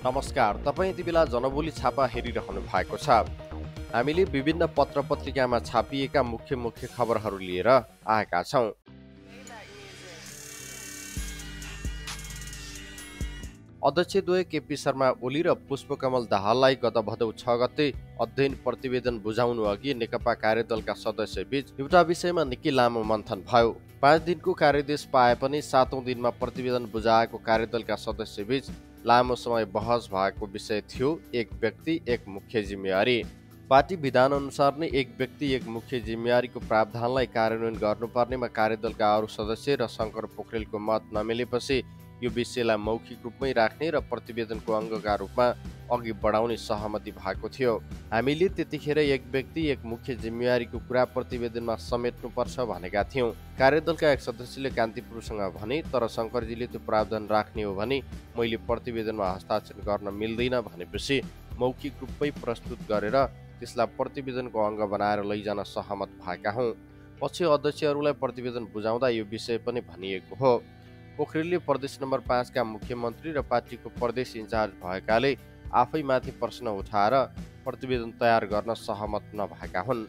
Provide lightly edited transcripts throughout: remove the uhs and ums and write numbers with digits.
नमस्कार, तपाईँ यति बेला जनबोली छापा हेरिरहनु भएको छ। हामीले विभिन्न पत्र पत्रिकामा छापिएका मुख्य मुख्य खबरहरू लिएर आएका छौँ। अध्यक्षद्वय केपी शर्मा ओली र पुष्पकमल दाहाललाई गत भदौ 6 गते अध्ययन प्रतिवेदन बुझाउनु अघि नेकपा कार्यदलका सदस्य बीच एउटा विषयमा निकै लामो मन्थन भयो। 5 दिनको कार्यदेश पाए पनि 7औं दिनमा प्रतिवेदन बुझाएको कार्यदलका सदस्य बीच लामो समय बहस भएको विषय थियो एक व्यक्ति एक मुख्य जिम्मेवारी। पार्टी विधान अनुसार नै एक व्यक्ति एक मुख्य जिम्मेवारीको प्रावधानलाई कार्यान्वयन गर्नुपर्नेमा कार्यदलका अरू सदस्य र शङ्कर पोखरेलको मत नमिलेपछि यो विषयलाई मौखिक रूपमै राख्ने र प्रतिवेदनको अङ्गका रूपमा अघि बढाउने सहमति भएको थियो। हामीले त्यतिखेर एक व्यक्ति एक मुख्य जिम्मेवारीको कुरा प्रतिवेदनमा समेट्नुपर्छ भनेका थियौँ। कार्यदलका एक सदस्यले कान्तिपुरसँग भने, तर शङ्करजीले त्यो प्रावधान राख्ने हो भने मैले प्रतिवेदनमा हस्ताक्षर गर्न मिल्दैन भनेपछि मौखिक रूपमै प्रस्तुत गरेर त्यसलाई प्रतिवेदनको अङ्ग बनाएर लैजान सहमत भएका हौँ। पछि अध्यक्षहरूलाई प्रतिवेदन बुझाउँदा यो विषय पनि भनिएको हो। पोखरेलले प्रदेश नम्बर 5 का मुख्यमन्त्री र पार्टीको प्रदेश इन्चार्ज भएकाले आफैमाथि प्रश्न उठाएर प्रतिवेदन तयार गर्न सहमत नभएका हुन्।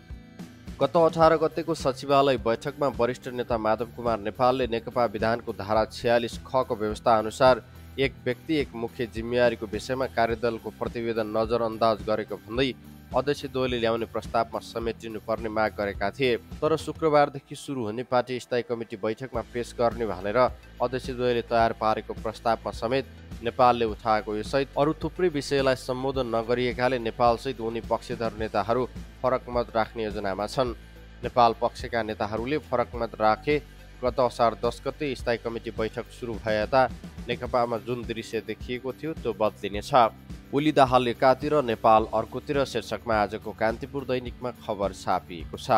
गत 18 गतेको सचिवालय बैठकमा वरिष्ठ नेता माधव कुमार नेपालले नेकपा विधानको धारा 46 ख को व्यवस्था अनुसार एक व्यक्ति एक मुख्य जिम्मेवारीको विषयमा कार्यदलको प्रतिवेदन नजरअन्दाज गरेको भन्दै अध्यक्षद्वयले ल्याउने प्रस्तावमा समेटिनुपर्ने माग गरेका थिए। तर शुक्रबारदेखि सुरु हुने पार्टी स्थायी कमिटी बैठकमा पेश गर्ने भनेर अध्यक्षद्वयले तयार पारेको प्रस्तावमा समेत नेपालले उठाएको यो सहित अरू थुप्रै विषयलाई सम्बोधन नगरिएकाले नेपालसहित उनी पक्षधर नेताहरू फरक मत राख्ने योजनामा छन्। नेपाल पक्षका नेताहरूले फरक मत राखे। गत असार 10 गते स्थायी कमिटी बैठक सुरु भए यता नेकपामा जुन दृश्य देखिएको थियो त्यो बदलिनेछ। ओली दाहाल एकातिर नेपाल अर्कोतिर शीर्षकमा आजको कान्तिपुर दैनिकमा खबर छापिएको छ।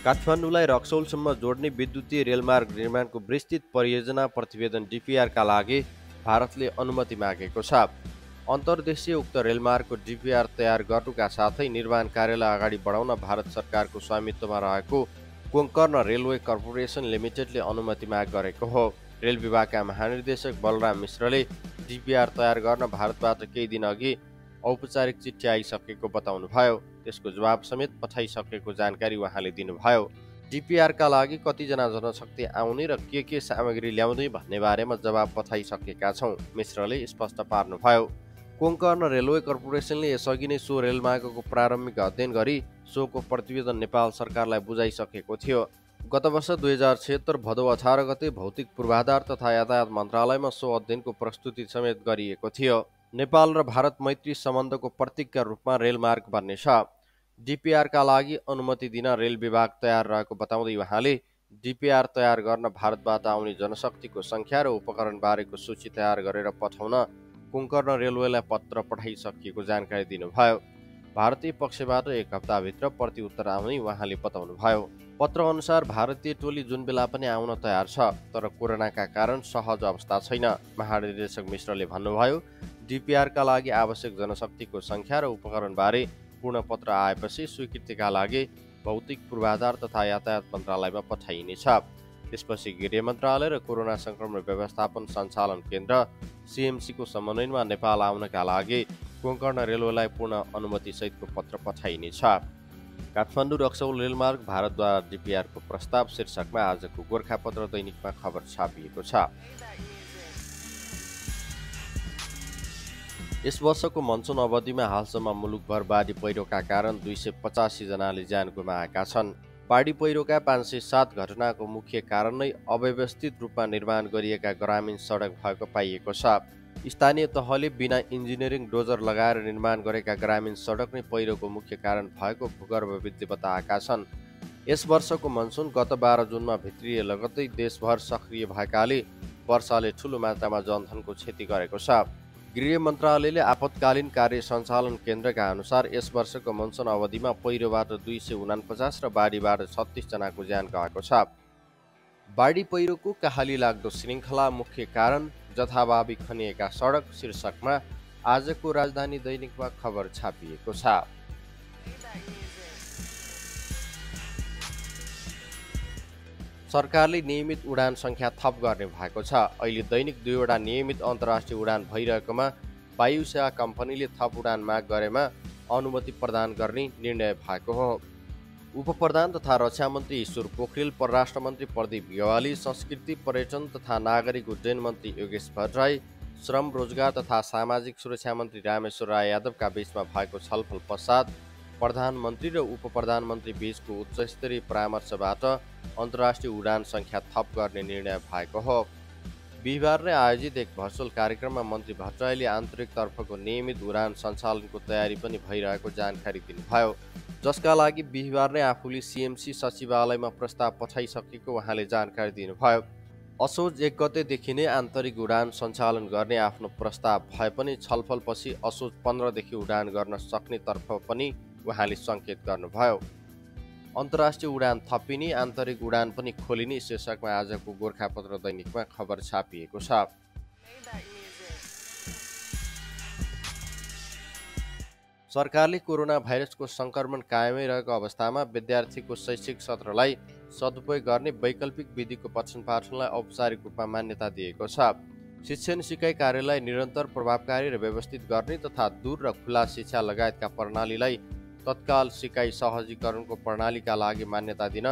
काठमाडौँलाई रक्सौलसम्म जोड्ने विद्युतीय रेलमार्ग निर्माणको विस्तृत परियोजना प्रतिवेदन डीपीआरका लागि भारतले अनुमति मागेको छ। अन्तर्देशीय उक्त रेलमार्गको डीपीआर तयार गर्नुका साथै निर्माण कार्यलाई अगाडि बढाउन भारत सरकारको स्वामित्वमा रहेको कोङ्कर्ण रेलवे कर्पोरेसन लिमिटेडले अनुमति माग गरेको हो। रेल विभागका महानिर्देशक बलराम मिश्रले डीपीआर तयार गर्न भारतबाट केही दिन अघि औपचारिक चिठी आइसकेको बताउनुभयो। त्यसको जवाब समेत पठाइसकेको जानकारी उहाँले दिनुभयो। डीपीआरका लागि कतिजना जनशक्ति आउने र के सामग्री ल्याउने भन्ने बारेमा जवाब पठाइसकेका छौँ, मिश्रले स्पष्ट पार्नुभयो। कोङ्कर्ण रेलवे कर्पोरेसनले यसअघि नै सो रेलमार्गको प्रारम्भिक अध्ययन गरी सोको प्रतिवेदन नेपाल सरकारलाई बुझाइसकेको थियो। गत वर्ष 2076 भदौ 18 गते भौतिक पूर्वाधार तथा यातायात मन्त्रालयमा सो अध्ययनको प्रस्तुति समेत गरिएको थियो। नेपाल र भारत मैत्री सम्बन्धको प्रतीकका रूपमा रेलमार्ग बन्नेछ। डीपीआरका लागि अनुमति दिन रेल विभाग तयार रहेको बताउँदै उहाँले डीपीआर तयार गर्न भारतबाट आउने जनशक्तिको सङ्ख्या र उपकरण बारेको सूची तयार गरेर पठाउन कोङ्कर्ण रेलवेलाई पत्र पठाइसकिएको जानकारी दिनुभयो। भारतीय पक्षबाट 1 हप्ताभित्र प्रतिउत्तर आउने उहाँले बताउनुभयो। पत्र अनुसार भारतीय टोली जुन बेला पनि आउन तयार छ, तर कोरोनाका कारण सहज अवस्था छैन। महानिर्देशक मिश्रले भन्नुभयो, डीपीआरका लागि आवश्यक जनशक्तिको सङ्ख्या र उपकरणबारे पूर्ण पत्र आएपछि स्वीकृतिका लागि भौतिक पूर्वाधार तथा यातायात मन्त्रालयमा पठाइनेछ। त्यसपछि गृह मन्त्रालय र कोरोना सङ्क्रमण व्यवस्थापन सञ्चालन केन्द्र सीएमसीको समन्वयमा नेपाल आउनका लागि कोङ्कर्ण रेलवेलाई पूर्ण अनुमति सहितको पत्र पठाइनेछ। काठमाडौँ रक्सौल रेलमार्ग भारतद्वारा डीपीआरको प्रस्ताव शीर्षकमा आजको गोर्खापत्र दैनिकमा खबर छापिएको छ। यस वर्षको मनसुन अवधिमा हालसम्म मुलुकभर बाढी पहिरोका कारण 285 जनाले ज्यान गुमाएका छन्। बाढी पहिरोका 507 घटनाको मुख्य कारण नै अव्यवस्थित रूपमा निर्माण गरिएका ग्रामीण सडक भएको पाइएको छ। स्थानीय तहले बिना इन्जिनियरिङ डोजर लगाएर निर्माण गरेका ग्रामीण सडक नै पहिरोको मुख्य कारण भएको भूगर्भविदले बताएका छन्। यस वर्षको मनसुन गत 12 जुनमा भित्रिए लगत्तै देशभर सक्रिय भएकाले वर्षाले ठूलो मात्रामा जनधनको क्षति गरेको छ। गृह मन्त्रालयले आपतकालीन कार्य सञ्चालन केन्द्रका अनुसार यस वर्षको मनसुन अवधिमा पहिरोबाट 249 र बाढीबाट 36 जनाको ज्यान गएको छ। बाढी पहिरोको कहाली लाग्दो श्रृङ्खला मुख्य कारण जथाभावी खनिएका सडक शीर्षकमा आजको राजधानी दैनिकमा खबर छापिएको छ। सरकारले नियमित उडान सङ्ख्या थप गर्ने भएको छ। अहिले दैनिक 2वटा नियमित अन्तर्राष्ट्रिय उडान भइरहेकोमा वायु सेवा कम्पनीले थप उडान माग गरेमा अनुमति प्रदान गर्ने निर्णय भएको हो। उपप्रधान तथा रक्षा मन्त्री ईश्वर पोखरेल, परराष्ट्र मन्त्री प्रदीप गेवाली, संस्कृति पर्यटन तथा नागरिक उड्डयन मन्त्री योगेश भट्टराई, श्रम रोजगार तथा सामाजिक सुरक्षा मन्त्री रामेश्वर राय यादवका बीचमा भएको छलफल पश्चात प्रधानमन्त्री र उपप्रधानमन्त्री बीचको उच्चस्तरीय परामर्शबाट अन्तर्राष्ट्रिय उडान सङ्ख्या थप गर्ने निर्णय भएको हो। बिहिबार नै आयोजित एक भर्चुअल कार्यक्रममा मन्त्री भट्टराईले आन्तरिक तर्फको नियमित उडान सञ्चालनको तयारी पनि भइरहेको जानकारी दिनुभयो, जसका लागि बिहिबार नै आफूले सिएमसी सचिवालयमा प्रस्ताव पठाइसकेको उहाँले जानकारी दिनुभयो। असोज 1 गतेदेखि नै आन्तरिक उडान सञ्चालन गर्ने आफ्नो प्रस्ताव भए पनि छलफलपछि असोज 15 देखि उडान गर्न सक्ने तर्फ पनि उहाँले सङ्केत गर्नुभयो। अन्तर्राष्ट्रिय उडान थपिने, आन्तरिक उडान पनि खोलिने शीर्षकमा आजको गोर्खापत्र दैनिकमा खबर छापिएको छ। सरकारले कोरोना भाइरसको सङ्क्रमण कायमै रहेको अवस्थामा विद्यार्थीको शैक्षिक सत्रलाई सदुपयोग गर्ने वैकल्पिक विधिको पठन पाठनलाई औपचारिक रूपमा मान्यता दिएको छ। शिक्षण सिकाइ कार्यलाई निरन्तर प्रभावकारी र व्यवस्थित गर्ने तथा दूर र खुला शिक्षा लगायतका प्रणालीलाई तत्काल सिकाइ सहजीकरणको प्रणालीका लागि मान्यता दिन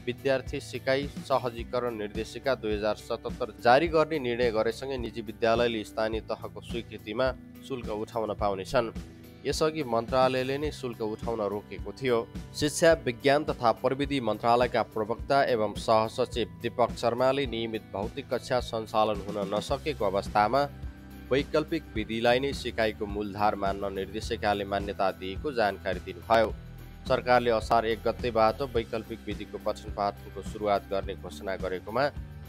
विद्यार्थी सिकाइ सहजीकरण निर्देशिका 2077 जारी गर्ने निर्णय गरेसँगै निजी विद्यालयले स्थानीय तहको स्वीकृतिमा शुल्क उठाउन पाउनेछन्। यसअघि मन्त्रालयले नै शुल्क उठाउन रोकेको थियो। शिक्षा विज्ञान तथा प्रविधि मन्त्रालयका प्रवक्ता एवं सहसचिव दीपक शर्माले नियमित भौतिक कक्षा सञ्चालन हुन नसकेको अवस्थामा वैकल्पिक विधिलाई नै सिकाइको मूलधार मान्न निर्देशिकाले मान्यता दिएको जानकारी दिनुभयो। सरकारले असार 1 गतेबाट वैकल्पिक विधिको पठन पाठनको सुरुवात गर्ने घोषणा गरेकोमा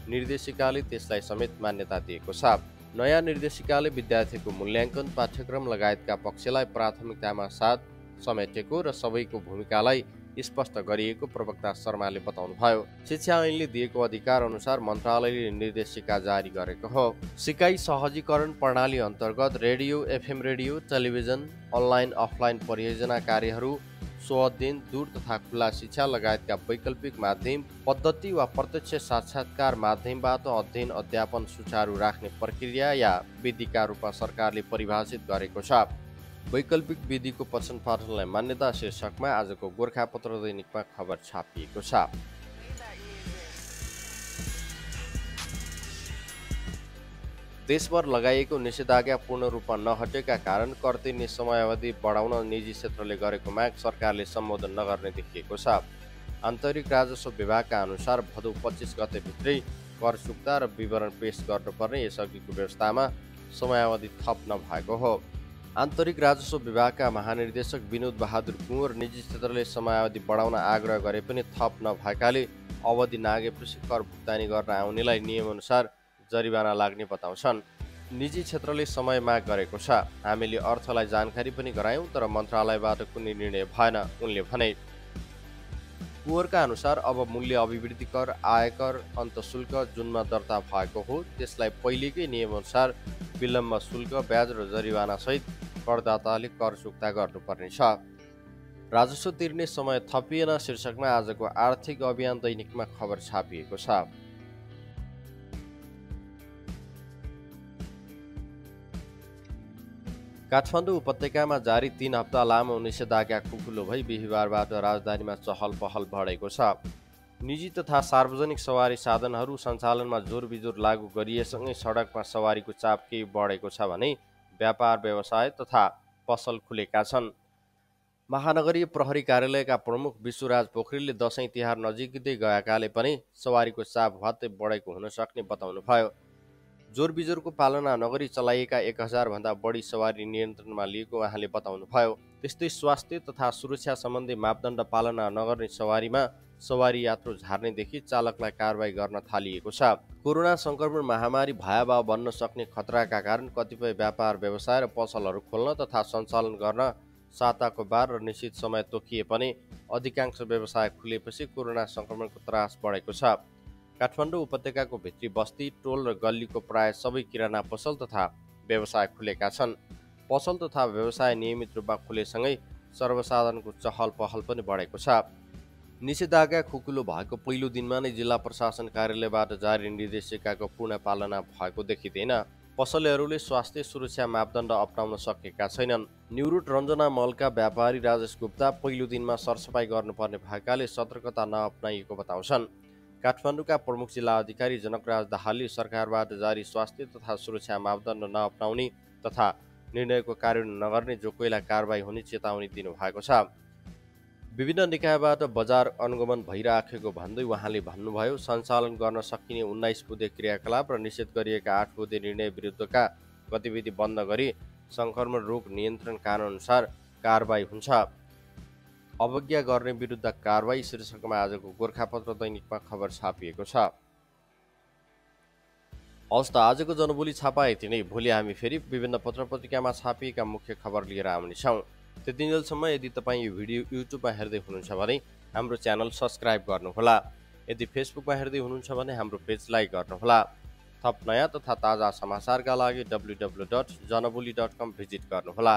निर्देशिकाले त्यसलाई समेत मान्यता दिएको छ। नयाँ निर्देशिकाले विद्यार्थीको मूल्याङ्कन, पाठ्यक्रम लगायतका पक्षलाई प्राथमिकतामा साथ समेटेको र सबैको भूमिकालाई स्पष्ट गरिएको प्रवक्ता शर्माले बताउनुभयो। शिक्षा ऐनले दिएको अधिकार अनुसार मन्त्रालयले निर्देशिका जारी गरेको हो। सिकाइ सहजीकरण प्रणाली अन्तर्गत radio, FM radio, television, online offline परियोजना कार्यहरू, स्व-अध्ययन, दूर तथा खुला शिक्षा लगायतका वैकल्पिक माध्यम, पद्धति वा प्रत्यक्ष साक्षात्कार माध्यमबाट अध्ययन अध्यापन सुचारू राख्ने प्रक्रिया या विधिका रूपमा सरकारले परिभाषित गरेको छ। वैकल्पिक विधिको पठन पाठनलाई मान्यता शीर्षकमा आजको गोर्खापत्र दैनिकमा खबर छापिएको छ। देशभर लगाइएको निषेधाज्ञा पूर्ण रूपमा नहटेका कारण कर तिर्ने समयावधि बढाउन निजी क्षेत्रले गरेको माग सरकारले सम्बोधन नगर्ने देखिएको छ। आन्तरिक राजस्व विभागका अनुसार भदौ 25 गतेभित्रै कर चुक्ता र विवरण पेश गर्नुपर्ने यसअघिको व्यवस्थामा समयावधि थप नभएको हो। आन्तरिक राजस्व विभागका महानिर्देशक विनोद बहादुर कुँवर निजी क्षेत्रले समयावधि बढाउन आग्रह गरे पनि थप नभएकाले अवधि नागेपछि कर भुक्तानी गर्न आउनेलाई नियमअनुसार जरिवाना लाग्ने बताउँछन्। निजी क्षेत्रले समय माग गरेको छ। हामीले अर्थलाई जानकारी पनि गरायौँ तर मन्त्रालयबाट कुनै निर्णय भएन, उनले भने। कुँवरका अनुसार अब मूल्य अभिवृद्धि कर, आयकर अन्तशुल्क जुनमा दर्ता भएको हो त्यसलाई पहिलेकै नियमअनुसार विलम्ब शुल्क, ब्याज र जरिवाना सहित करदाताले कर चुक्ता गर्नुपर्नेछ। राजस्व तिर्ने समय थपिएन शीर्षकमा आजको आर्थिक अभियान दैनिकमा खबर छापिएको छ। काठमाडौँ उपत्यकामा जारी 3 हप्ता लामो निषेधाज्ञा खुकुलो भई बिहिबारबाट राजधानीमा चहल पहल बढेको छ। निजी तथा सार्वजनिक सवारी साधनहरू सञ्चालनमा जोरबिजोर लागू गरिएसँगै सडकमा सवारीको चाप केही बढेको छ भने व्यापार व्यवसाय तथा पसल खुलेका छन्। महानगरीय प्रहरी कार्यालयका प्रमुख विश्वराज पोखरेलले दशैं तिहार नजिकै गएकाले पनि सवारीको चाप भत्तै बढेको हुन सक्ने बताउनुभयो। जोरबिजोरको पालना नगरी चलाइएका 1000 भन्दा बढी सवारी नियन्त्रणमा लिएको उहाँले बताउनुभयो। त्यस्तै स्वास्थ्य तथा सुरक्षा सम्बन्धी मापदण्ड पालना नगर्ने सवारीमा सवारी यात्रु झार्नेदेखि चालकलाई कारबाही गर्न थालिएको छ। कोरोना संक्रमण महामारी भयावह बन्न सक्ने खतराका कारण कतिपय व्यापार व्यवसाय र पसलहरू खोल्न तथा सञ्चालन गर्न साताको बार र निश्चित समय तोकिए पनि अधिकांश व्यवसाय खुलेपछि कोरोना संक्रमणको त्रास बढेको छ। काठमाडौँ उपत्यकाको भित्री बस्ती, टोल र गल्लीको प्राय सबै किराना पसल तथा व्यवसाय खुलेका छन्। पसल तथा व्यवसाय नियमित रूपमा खुलेसँगै सर्वसाधारणको चहल पहल पनि बढेको छ। निषेधाज्ञा खुकुलो भएको पहिलो दिनमा नै जिल्ला प्रशासन कार्यालयबाट जारी निर्देशिकाको पूर्ण पालना भएको देखिँदैन। पसलेहरूले स्वास्थ्य सुरक्षा मापदण्ड अपनाउन सकेका छैनन्। न्युरोड रञ्जना मलका व्यापारी राजेश गुप्ता पहिलो दिनमा सरसफाई गर्नुपर्ने भएकाले सतर्कता नअपनाइएको बताउँछन्। काठमाडौँका प्रमुख जिल्ला अधिकारी जनकराज दाहालले सरकारबाट जारी स्वास्थ्य तथा सुरक्षा मापदण्ड नअपनाउने तथा निर्णयको कार्यान्वयन नगर्ने जो कोहीलाई कारबाही हुने चेतावनी दिनुभएको छ। विभिन्न निकायबाट बजार अनुगमन भइराखेको भन्दै उहाँले भन्नुभयो, सञ्चालन गर्न सकिने 19 बुँदे क्रियाकलाप र निषेध गरिएका 8 बुँदे निर्णय विरुद्धका गतिविधि बन्द गरी सङ्क्रमण रोग नियन्त्रण कानुनअनुसार कारबाही हुन्छ। अवज्ञा गर्ने विरुद्ध कारबाही शीर्षकमा आजको गोर्खापत्र दैनिकमा खबर छापिएको छ। हवस् त आजको जनबोली छापा यति नै। भोलि हामी फेरि विभिन्न पत्रपत्रिकामा छापिएका मुख्य खबर लिएर आउनेछौँ। त्यतिन्जेलसम्म यदि तपाईँ यो भिडियो युट्युबमा हेर्दै हुनुहुन्छ भने हाम्रो च्यानल सब्सक्राइब गर्नुहोला। यदि फेसबुकमा हेर्दै हुनुहुन्छ भने हाम्रो पेज लाइक गर्नुहोला। थप नयाँ तथा ताजा समाचारका लागि www.janaboli.com भिजिट गर्नुहोला।